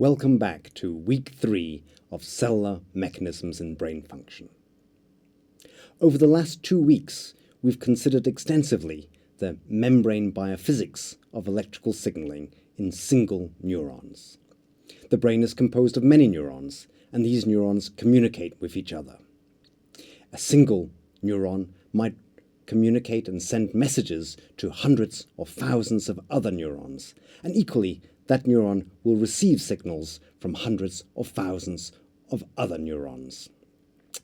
Welcome back to week 3 of cellular mechanisms in brain function. Over the last 2 weeks, we've considered extensively the membrane biophysics of electrical signaling in single neurons. The brain is composed of many neurons, and these neurons communicate with each other. A single neuron might communicate and send messages to hundreds or thousands of other neurons, and equally, that neuron will receive signals from hundreds or thousands of other neurons.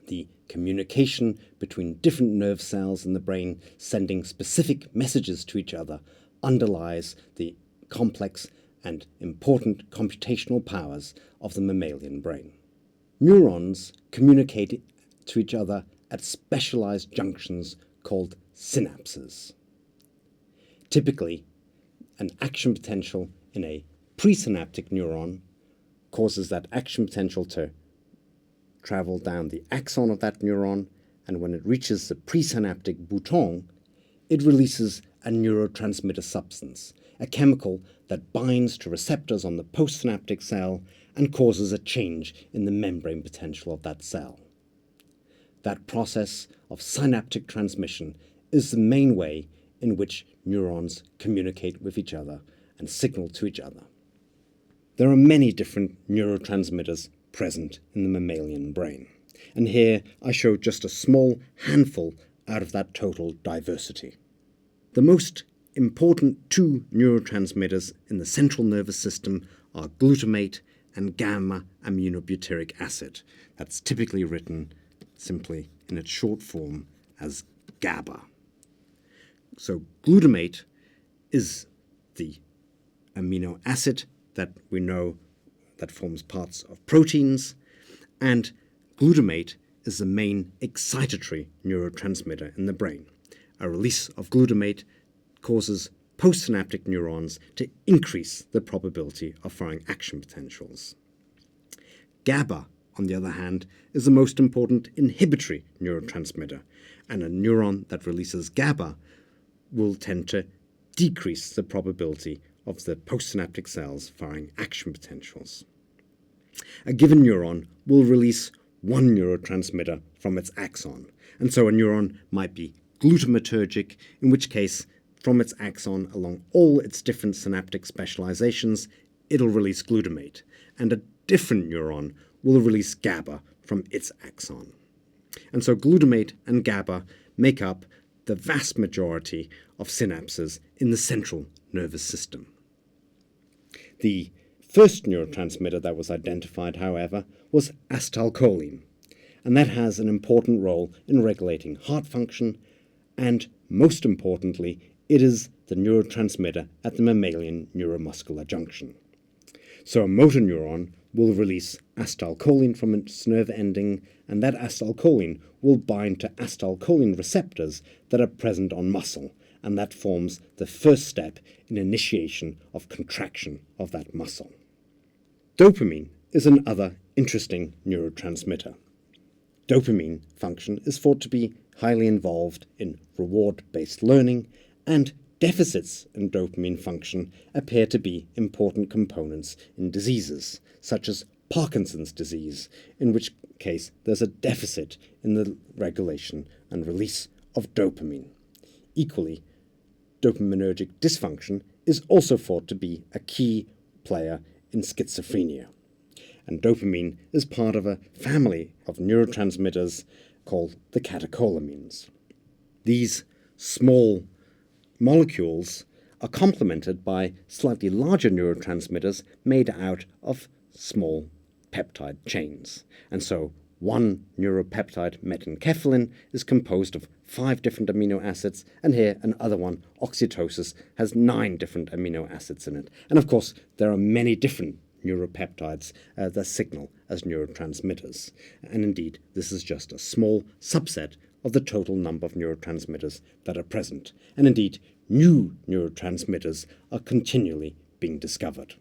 The communication between different nerve cells in the brain sending specific messages to each other underlies the complex and important computational powers of the mammalian brain. Neurons communicate to each other at specialized junctions called synapses. Typically, an action potential in a presynaptic neuron causes that action potential to travel down the axon of that neuron, and when it reaches the presynaptic bouton, it releases a neurotransmitter substance, a chemical that binds to receptors on the postsynaptic cell and causes a change in the membrane potential of that cell. That process of synaptic transmission is the main way in which neurons communicate with each other and signal to each other. There are many different neurotransmitters present in the mammalian brain, and here I show just a small handful out of that total diversity. The most important 2 neurotransmitters in the central nervous system are glutamate and gamma-aminobutyric acid. That's typically written simply in its short form as GABA. So glutamate is the amino acid that we know that forms parts of proteins, and glutamate is the main excitatory neurotransmitter in the brain. A release of glutamate causes postsynaptic neurons to increase the probability of firing action potentials. GABA, on the other hand, is the most important inhibitory neurotransmitter, and a neuron that releases GABA will tend to decrease the probability of the postsynaptic cells firing action potentials. A given neuron will release one neurotransmitter from its axon, and so a neuron might be glutamatergic, in which case, from its axon along all its different synaptic specializations, it'll release glutamate, and a different neuron will release GABA from its axon. And so glutamate and GABA make up the vast majority of synapses in the central nervous system. The first neurotransmitter that was identified, however, was acetylcholine, and that has an important role in regulating heart function, and most importantly, it is the neurotransmitter at the mammalian neuromuscular junction. So a motor neuron will release acetylcholine from its nerve ending, and that acetylcholine will bind to acetylcholine receptors that are present on muscle, and that forms the first step in initiation of contraction of that muscle. Dopamine is another interesting neurotransmitter. Dopamine function is thought to be highly involved in reward-based learning, and deficits in dopamine function appear to be important components in diseases, such as Parkinson's disease, in which case there's a deficit in the regulation and release of dopamine. Equally, dopaminergic dysfunction is also thought to be a key player in schizophrenia. And dopamine is part of a family of neurotransmitters called the catecholamines. These small molecules are complemented by slightly larger neurotransmitters made out of small peptide chains. And so one neuropeptide metenkephalin is composed of 5 different amino acids, and here another one, oxytocin, has 9 different amino acids in it. And of course, there are many different neuropeptides that signal as neurotransmitters. And indeed, this is just a small subset of the total number of neurotransmitters that are present. And indeed, new neurotransmitters are continually being discovered.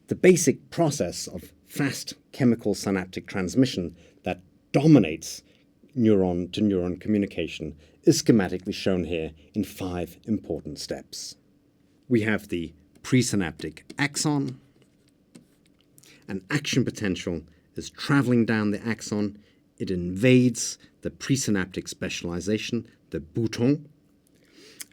The basic process of fast chemical synaptic transmission that dominates neuron-to-neuron communication is schematically shown here in 5 important steps. We have the presynaptic axon, an action potential is traveling down the axon. It invades the presynaptic specialization, the bouton.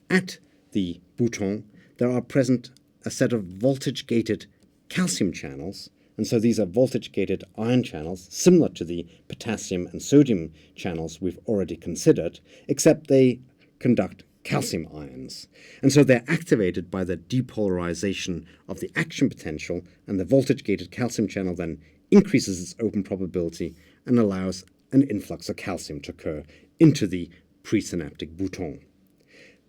At the bouton, there are present a set of voltage-gated calcium channels, and so these are voltage-gated ion channels, similar to the potassium and sodium channels we've already considered, except they conduct calcium ions. And so they're activated by the depolarization of the action potential, and the voltage-gated calcium channel then increases its open probability and allows an influx of calcium to occur into the presynaptic bouton.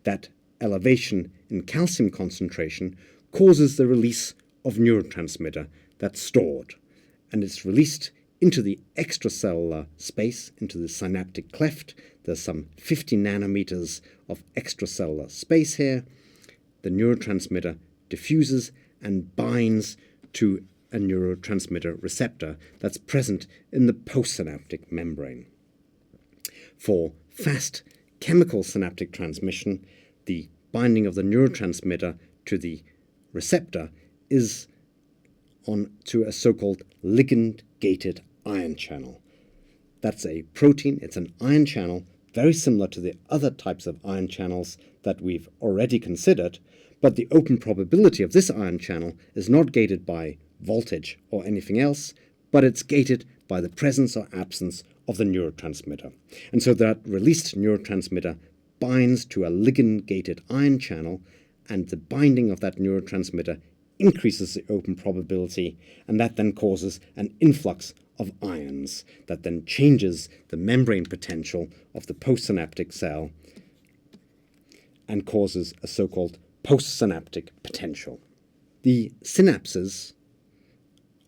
That elevation in calcium concentration causes the release of neurotransmitter that's stored, and it's released into the extracellular space, into the synaptic cleft. There's some 50 nanometers of extracellular space here. The neurotransmitter diffuses and binds to a neurotransmitter receptor that's present in the postsynaptic membrane. For fast chemical synaptic transmission, the binding of the neurotransmitter to the receptor is to a so-called ligand-gated ion channel. That's a protein, it's an ion channel, very similar to the other types of ion channels that we've already considered, but the open probability of this ion channel is not gated by voltage or anything else, but it's gated by the presence or absence of the neurotransmitter. And so that released neurotransmitter binds to a ligand-gated ion channel, and the binding of that neurotransmitter increases the open probability, and that then causes an influx of ions that then changes the membrane potential of the postsynaptic cell and causes a so-called postsynaptic potential. The synapses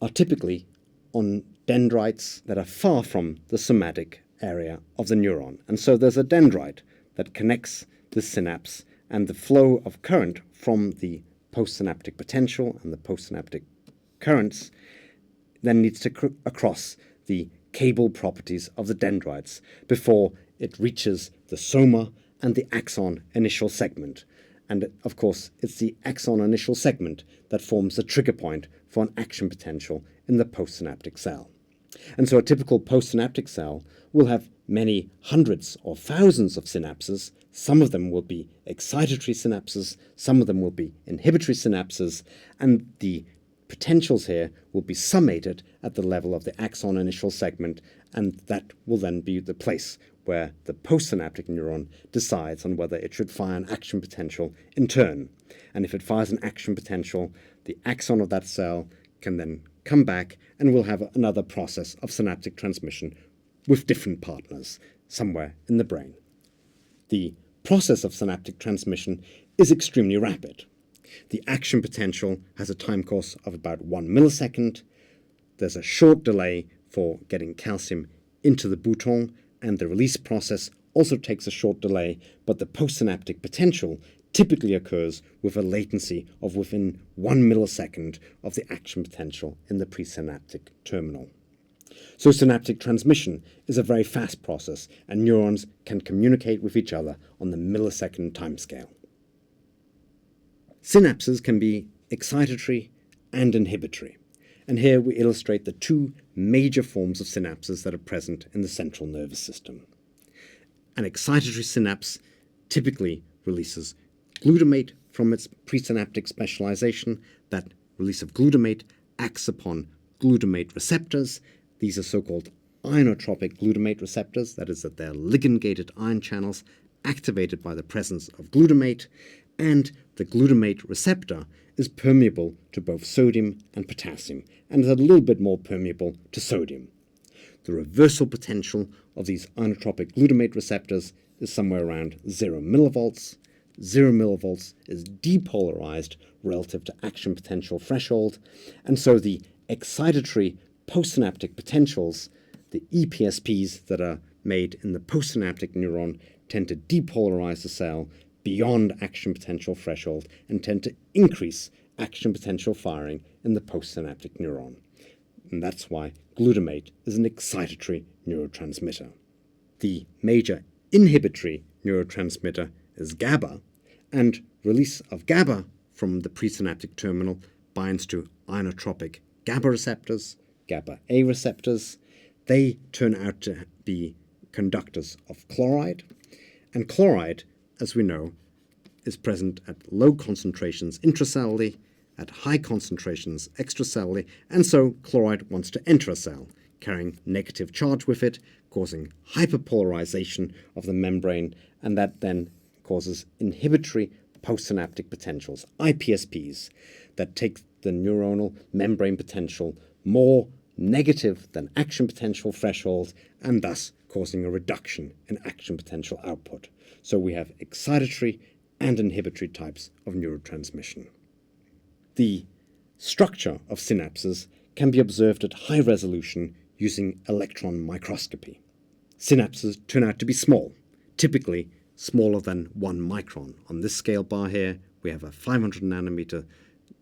are typically on dendrites that are far from the somatic area of the neuron, and so there's a dendrite that connects the synapse, and the flow of current from the postsynaptic potential and the postsynaptic currents then needs to across the cable properties of the dendrites before it reaches the soma and the axon initial segment. And of course, it's the axon initial segment that forms the trigger point for an action potential in the postsynaptic cell. And so a typical postsynaptic cell will have many hundreds or thousands of synapses. Some of them will be excitatory synapses, some of them will be inhibitory synapses, and the potentials here will be summated at the level of the axon initial segment, and that will then be the place where the postsynaptic neuron decides on whether it should fire an action potential in turn. And if it fires an action potential, the axon of that cell can then come back and we'll have another process of synaptic transmission with different partners somewhere in the brain. The process of synaptic transmission is extremely rapid. The action potential has a time course of about 1 millisecond. There's a short delay for getting calcium into the bouton, and the release process also takes a short delay, but the postsynaptic potential typically occurs with a latency of within 1 millisecond of the action potential in the presynaptic terminal. So synaptic transmission is a very fast process, and neurons can communicate with each other on the millisecond timescale. Synapses can be excitatory and inhibitory, and here we illustrate the two major forms of synapses that are present in the central nervous system. An excitatory synapse typically releases glutamate from its presynaptic specialization. That release of glutamate acts upon glutamate receptors. These are so-called ionotropic glutamate receptors, that is, that they're ligand-gated ion channels activated by the presence of glutamate, and the glutamate receptor is permeable to both sodium and potassium, and is a little bit more permeable to sodium. The reversal potential of these ionotropic glutamate receptors is somewhere around 0 millivolts. 0 millivolts is depolarized relative to action potential threshold, and so the excitatory postsynaptic potentials, the EPSPs that are made in the postsynaptic neuron, tend to depolarize the cell beyond action potential threshold and tend to increase action potential firing in the postsynaptic neuron. And that's why glutamate is an excitatory neurotransmitter. The major inhibitory neurotransmitter is GABA, and release of GABA from the presynaptic terminal binds to ionotropic GABA receptors, GABA A receptors. They turn out to be conductors of chloride. And chloride, as we know, is present at low concentrations intracellularly, at high concentrations extracellularly, and so chloride wants to enter a cell, carrying negative charge with it, causing hyperpolarization of the membrane, and that then causes inhibitory postsynaptic potentials, IPSPs, that take the neuronal membrane potential more negative than action potential threshold, and thus causing a reduction in action potential output. So we have excitatory and inhibitory types of neurotransmission. The structure of synapses can be observed at high resolution using electron microscopy. Synapses turn out to be small, typically smaller than 1 micron. On this scale bar here, we have a 500 nanometer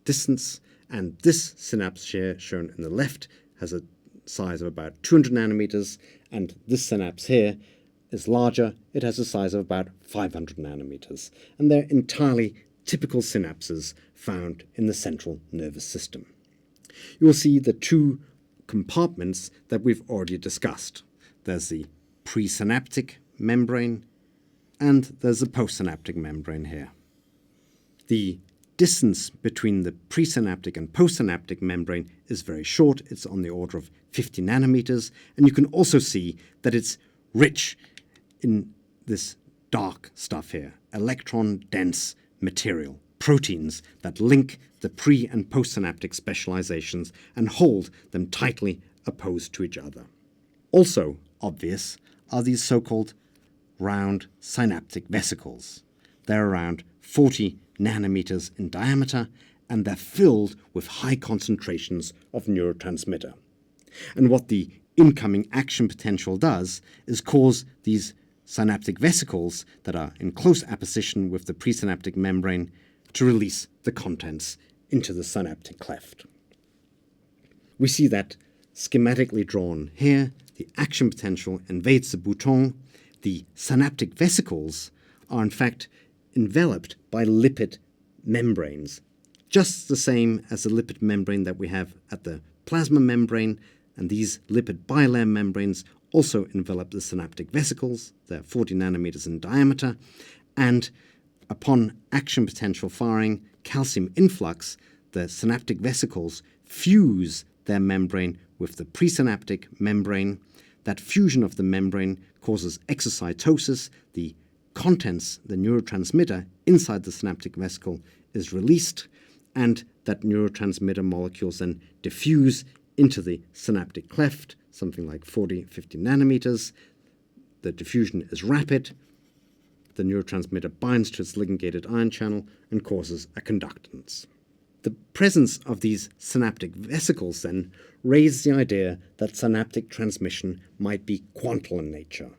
distance, and this synapse here, shown in the left, has a size of about 200 nanometers, and this synapse here is larger. It has a size of about 500 nanometers, and they're entirely typical synapses found in the central nervous system. You will see the two compartments that we've already discussed. There's the presynaptic membrane, and there's the postsynaptic membrane here. The distance between the presynaptic and postsynaptic membrane is very short. It's on the order of 50 nanometers, and you can also see that it's rich in this dark stuff here, electron-dense material, proteins that link the pre- and postsynaptic specializations and hold them tightly opposed to each other. Also obvious are these so-called round synaptic vesicles. They're around 40 nanometers in diameter, and they're filled with high concentrations of neurotransmitter. And what the incoming action potential does is cause these synaptic vesicles that are in close apposition with the presynaptic membrane to release the contents into the synaptic cleft. We see that schematically drawn here. The action potential invades the bouton. The synaptic vesicles are in fact enveloped by lipid membranes, just the same as the lipid membrane that we have at the plasma membrane, and these lipid bilayer membranes also envelop the synaptic vesicles. They're 40 nanometers in diameter, and upon action potential firing, calcium influx, the synaptic vesicles fuse their membrane with the presynaptic membrane. That fusion of the membrane causes excitatosis. The contents, the neurotransmitter inside the synaptic vesicle is released, and that neurotransmitter molecules then diffuse into the synaptic cleft, something like 40-50 nanometers. The diffusion is rapid. The neurotransmitter binds to its ligand-gated ion channel and causes a conductance. The presence of these synaptic vesicles then raised the idea that synaptic transmission might be quantal in nature.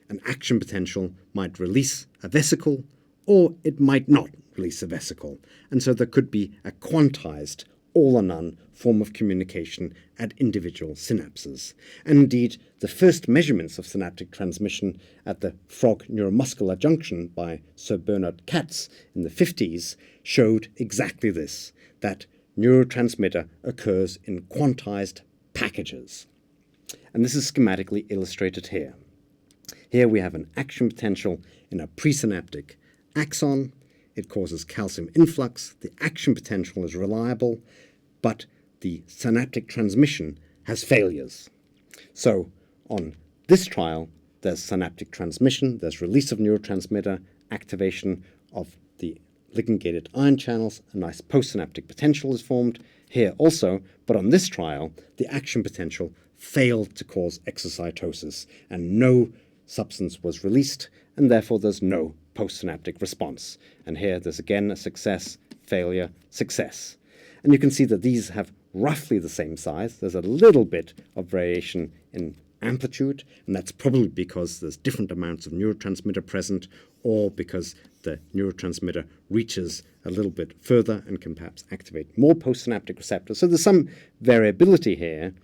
An action potential might release a vesicle, or it might not release a vesicle, and so there could be a quantized, all-or-none form of communication at individual synapses. And indeed, the first measurements of synaptic transmission at the frog neuromuscular junction by Sir Bernard Katz in the 50s showed exactly this, that neurotransmitter occurs in quantized packages. And this is schematically illustrated here. Here we have an action potential in a presynaptic axon. It causes calcium influx. The action potential is reliable, but the synaptic transmission has failures. So on this trial, there's synaptic transmission, there's release of neurotransmitter, activation of the ligand-gated ion channels, a nice postsynaptic potential is formed here also, but on this trial, the action potential failed to cause excitatosis, and no substance was released, and therefore there's no postsynaptic response. And here there's again a success, failure, success. And you can see that these have roughly the same size. There's a little bit of variation in amplitude, and that's probably because there's different amounts of neurotransmitter present, or because the neurotransmitter reaches a little bit further and can perhaps activate more postsynaptic receptors. So there's some variability here,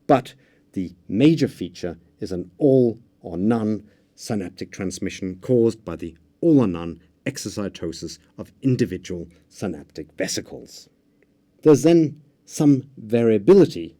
but the major feature is an all or none synaptic transmission caused by the all or none excitatosis of individual synaptic vesicles. There's then some variability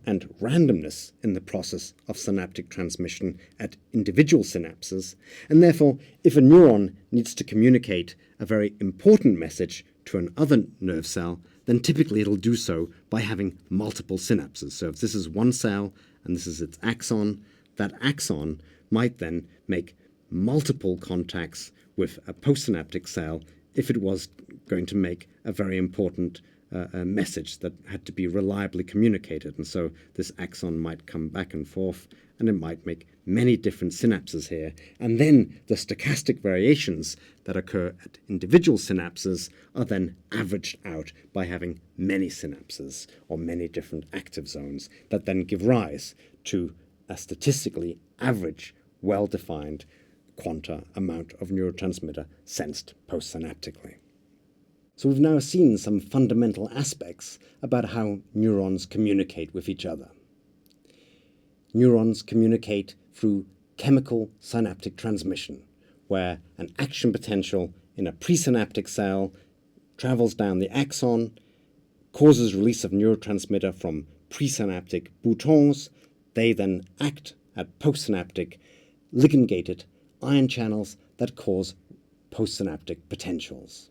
and randomness in the process of synaptic transmission at individual synapses, and therefore if a neuron needs to communicate a very important message to another nerve cell, then typically it'll do so by having multiple synapses. So if this is one cell and this is its axon, that axon might then make multiple contacts with a postsynaptic cell if it was going to make a very important a message that had to be reliably communicated. And so this axon might come back and forth, and it might make many different synapses here. And then the stochastic variations that occur at individual synapses are then averaged out by having many synapses or many different active zones that then give rise to a statistically average, well-defined quanta amount of neurotransmitter sensed postsynaptically. So we've now seen some fundamental aspects about how neurons communicate with each other. Neurons communicate through chemical synaptic transmission, where an action potential in a presynaptic cell travels down the axon, causes release of neurotransmitter from presynaptic boutons. They then act at postsynaptic ligand-gated ion channels that cause postsynaptic potentials.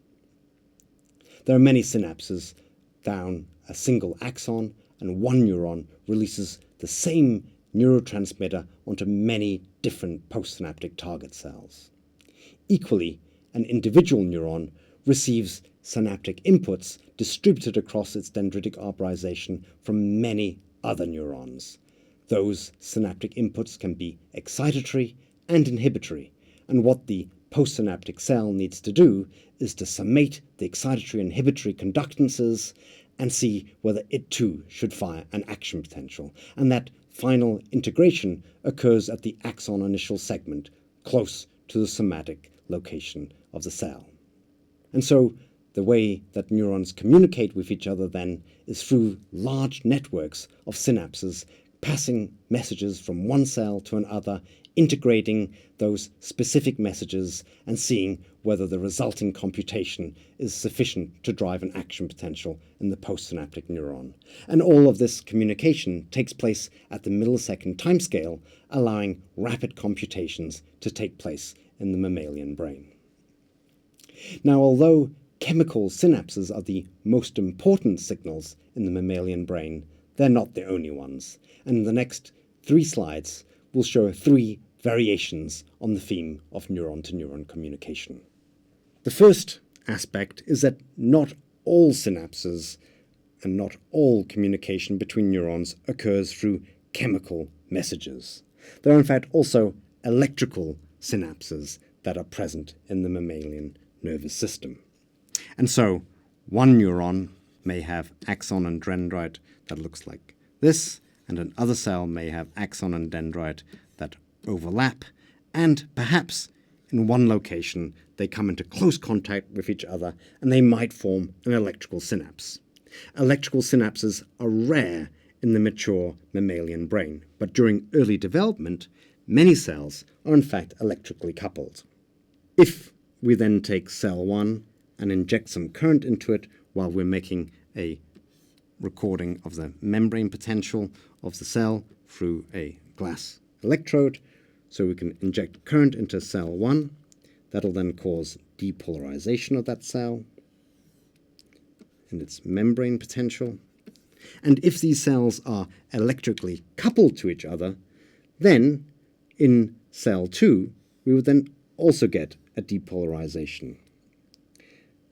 There are many synapses down a single axon, and one neuron releases the same neurotransmitter onto many different postsynaptic target cells. Equally, an individual neuron receives synaptic inputs distributed across its dendritic arborization from many other neurons. Those synaptic inputs can be excitatory and inhibitory, and what the postsynaptic cell needs to do is to summate the excitatory and inhibitory conductances and see whether it too should fire an action potential. And that final integration occurs at the axon initial segment, close to the somatic location of the cell. And so the way that neurons communicate with each other then is through large networks of synapses passing messages from one cell to another, integrating those specific messages and seeing whether the resulting computation is sufficient to drive an action potential in the postsynaptic neuron. And all of this communication takes place at the millisecond timescale, allowing rapid computations to take place in the mammalian brain. Now, although chemical synapses are the most important signals in the mammalian brain, they're not the only ones. And in the next 3 slides, we'll show 3 variations on the theme of neuron-to-neuron communication. The first aspect is that not all synapses and not all communication between neurons occurs through chemical messages. There are in fact also electrical synapses that are present in the mammalian nervous system. And so one neuron may have axon and dendrite that looks like this, and another cell may have axon and dendrite that overlap, and perhaps in one location they come into close contact with each other and they might form an electrical synapse. Electrical synapses are rare in the mature mammalian brain, but during early development, many cells are in fact electrically coupled. If we then take cell 1 and inject some current into it while we're making a recording of the membrane potential of the cell through a glass electrode, so we can inject current into cell 1. That'll then cause depolarization of that cell and its membrane potential. And if these cells are electrically coupled to each other, then in cell 2 we would then also get a depolarization.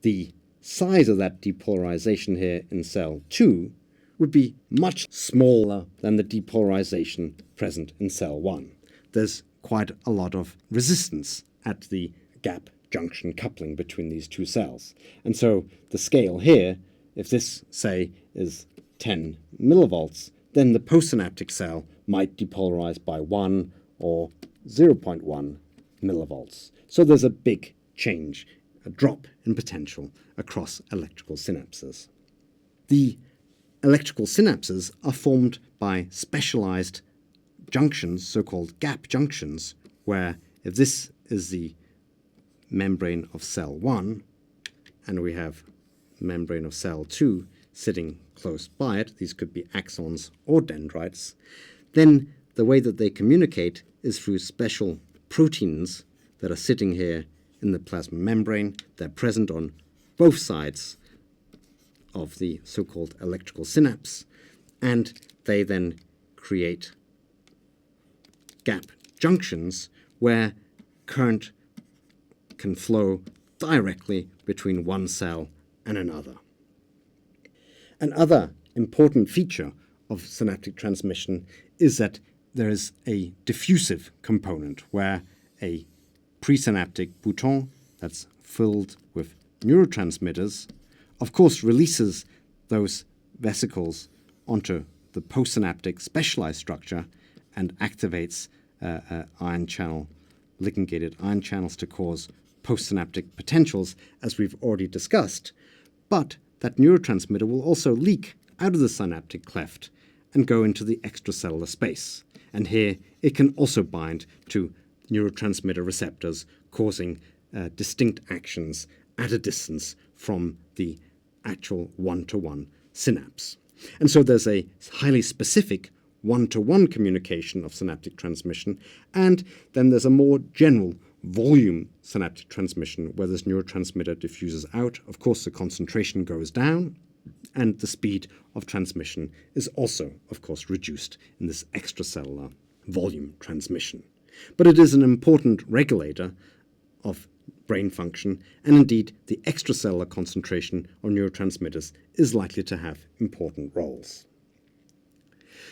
The size of that depolarization here in cell 2 would be much smaller than the depolarization present in cell 1. There's quite a lot of resistance at the gap junction coupling between these two cells. And so the scale here, if this, say, is 10 millivolts, then the postsynaptic cell might depolarize by 1 or 0.1 millivolts. So there's a big change, a drop in potential across electrical synapses. The electrical synapses are formed by specialized junctions, so-called gap junctions, where if this is the membrane of cell 1 and we have membrane of cell 2, sitting close by it, these could be axons or dendrites, then the way that they communicate is through special proteins that are sitting here in the plasma membrane. They're present on both sides of the so-called electrical synapse, and they then create gap junctions where current can flow directly between one cell and another. Another important feature of synaptic transmission is that there is a diffusive component where a presynaptic bouton that's filled with neurotransmitters, of course, releases those vesicles onto the postsynaptic specialized structure and activates ion channel, ligand-gated ion channels to cause postsynaptic potentials, as we've already discussed. But that neurotransmitter will also leak out of the synaptic cleft and go into the extracellular space. And here it can also bind to neurotransmitter receptors, causing distinct actions at a distance from the actual one-to-one synapse. And so there's a highly specific one-to-one communication of synaptic transmission, and then there's a more general volume synaptic transmission where this neurotransmitter diffuses out. Of course, the concentration goes down, and the speed of transmission is also, of course, reduced in this extracellular volume transmission. But it is an important regulator of brain function, and indeed the extracellular concentration of neurotransmitters is likely to have important roles.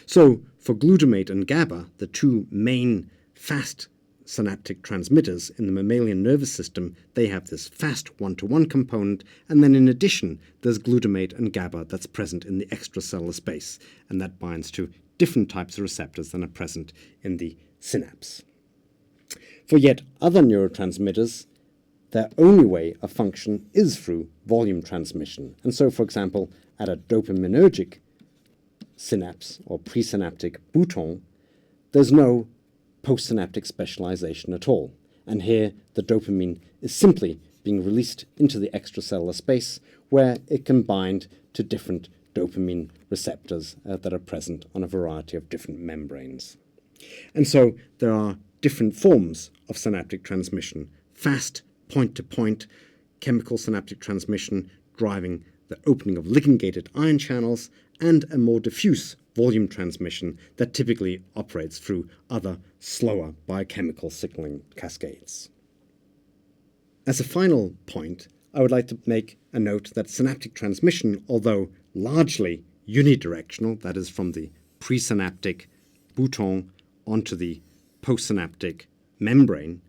So for glutamate and GABA, the two main fast synaptic transmitters in the mammalian nervous system, they have this fast one-to-one component, and then in addition there's glutamate and GABA that's present in the extracellular space, and that binds to different types of receptors than are present in the synapse. For yet other neurotransmitters, their only way of function is through volume transmission. And so, for example, at a dopaminergic synapse or presynaptic bouton, there's no postsynaptic specialization at all. And here the dopamine is simply being released into the extracellular space where it can bind to different dopamine receptors that are present on a variety of different membranes. And so there are different forms of synaptic transmission: fast point-to-point chemical synaptic transmission driving the opening of ligand-gated ion channels, and a more diffuse volume transmission that typically operates through other slower biochemical signaling cascades. As a final point, I would like to make a note that synaptic transmission, although largely unidirectional, that is from the presynaptic bouton onto the postsynaptic membrane,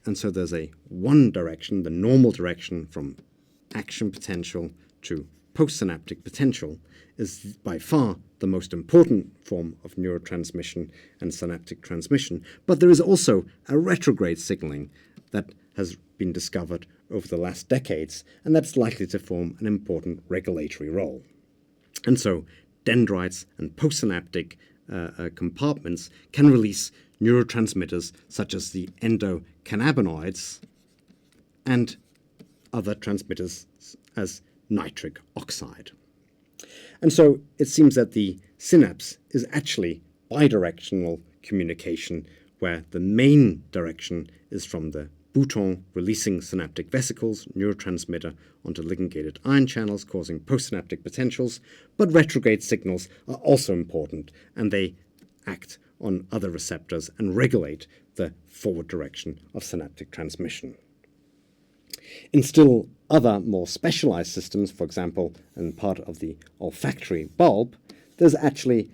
and so there's a one direction, the normal direction from action potential to postsynaptic potential, is by far the most important form of neurotransmission and synaptic transmission. But there is also a retrograde signaling that has been discovered over the last decades, and that's likely to form an important regulatory role. And so dendrites and postsynaptic compartments can release neurotransmitters such as the endocannabinoids and other transmitters as nitric oxide. And so it seems that the synapse is actually bidirectional communication, where the main direction is from the bouton releasing synaptic vesicles, neurotransmitter, onto ligand-gated ion channels causing postsynaptic potentials, but retrograde signals are also important, and they act on other receptors and regulate the forward direction of synaptic transmission. In still other more specialized systems, for example, in part of the olfactory bulb, there's actually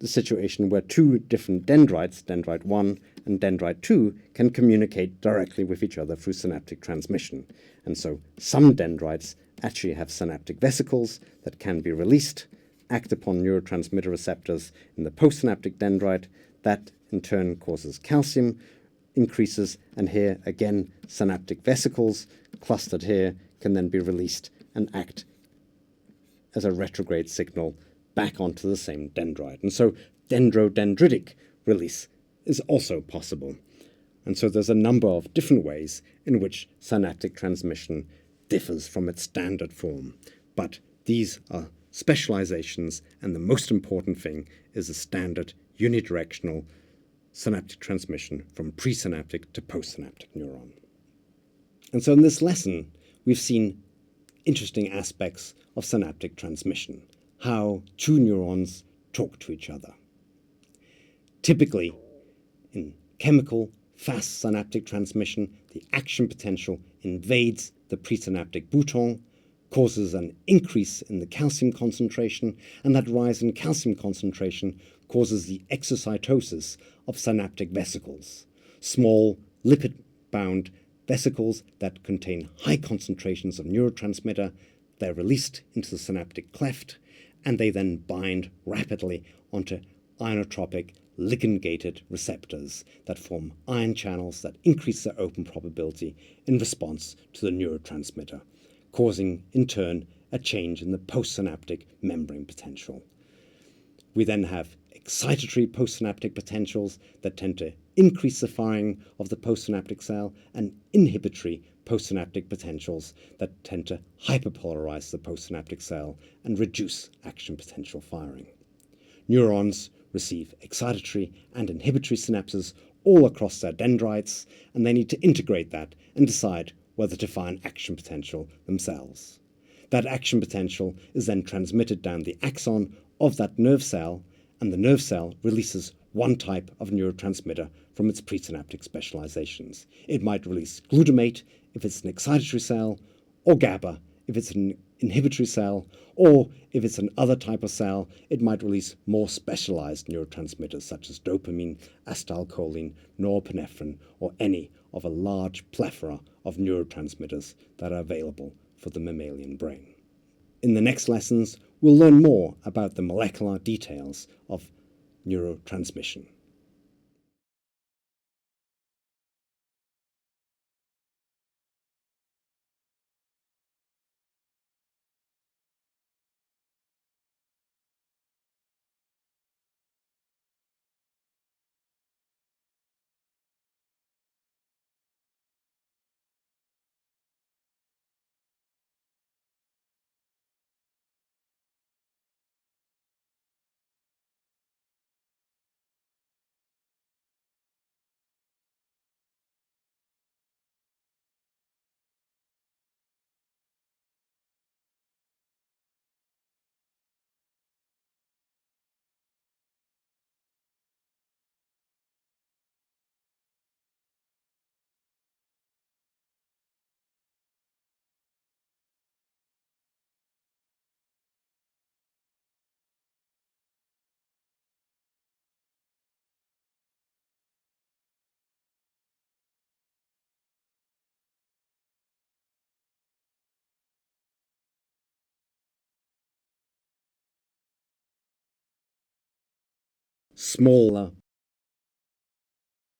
the situation where two different dendrites, dendrite 1 and dendrite 2, can communicate directly with each other through synaptic transmission. And so some dendrites actually have synaptic vesicles that can be released, act upon neurotransmitter receptors in the postsynaptic dendrite. That in turn causes calcium increases, and here again synaptic vesicles clustered here can then be released and act as a retrograde signal back onto the same dendrite. And so dendritic release is also possible. And so there's a number of different ways in which synaptic transmission differs from its standard form. But These are specializations, and the most important thing is a standard unidirectional synaptic transmission from presynaptic to postsynaptic neuron. And so in this lesson, we've seen interesting aspects of synaptic transmission, how two neurons talk to each other. Typically, in chemical fast synaptic transmission, the action potential invades the presynaptic bouton, causes an increase in the calcium concentration, and that rise in calcium concentration causes the excitatosis of synaptic vesicles, small lipid-bound vesicles that contain high concentrations of neurotransmitter. They're released into the synaptic cleft, and they then bind rapidly onto ionotropic ligand-gated receptors that form ion channels that increase their open probability in response to the neurotransmitter, causing, in turn, a change in the postsynaptic membrane potential. We then have excitatory postsynaptic potentials that tend to increase the firing of the postsynaptic cell, and inhibitory postsynaptic potentials that tend to hyperpolarize the postsynaptic cell and reduce action potential firing. Neurons receive excitatory and inhibitory synapses all across their dendrites, and they need to integrate that and decide whether to fire an action potential themselves. That action potential is then transmitted down the axon of that nerve cell, and the nerve cell releases one type of neurotransmitter from its presynaptic specializations. It might release glutamate if it's an excitatory cell, or GABA if it's an inhibitory cell, or if it's an other type of cell, it might release more specialized neurotransmitters such as dopamine, acetylcholine, norepinephrine, or any of a large plethora of neurotransmitters that are available for the mammalian brain. In the next lessons, we'll learn more about the molecular details of neurotransmission. Smaller